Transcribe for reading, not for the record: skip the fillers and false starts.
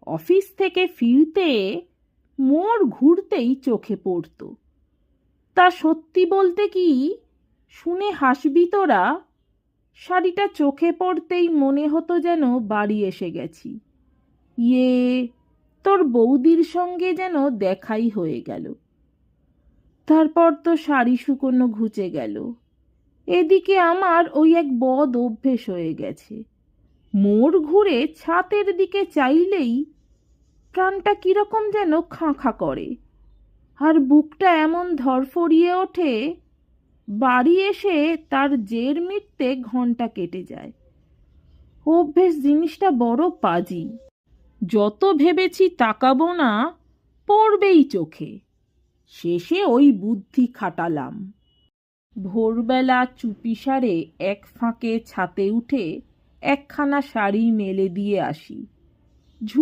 Office থেকে ফিরতে মোড় ঘুরতেই চোখে পড়ত। তা সত্যি বলতে কি, শুনে হাসবি তোরা, শাড়িটা চোখে পড়তেই মনে হতো যেন বাড়ি এসে গেছি। ইয়ে, তোর বৌদির সঙ্গে যেন দেখাই হয়ে গেল। তারপর তো শাড়ি শুকোনো ঘুচে গেল। এদিকে আমার ওই এক বদ অভ্যেস হয়ে গেছে, মোড় ঘুরে ছাতের দিকে চাইলেই প্রাণটা কিরকম যেন খাঁ খাঁ করে, আর বুকটা এমন ধরফরিয়ে ওঠে, বাড়ি এসে তার জের মিটতে ঘন্টা কেটে যায়। অভ্যেস জিনিসটা বড় পাজি। যত ভেবেছি তাকাবো না, পড়বেই চোখে। শেষে ওই বুদ্ধি খাটালাম। ভোরবেলা চুপিসারে এক ফাঁকে ছাতে উঠে একখানা শাড়ি মেলে দিয়ে আসি।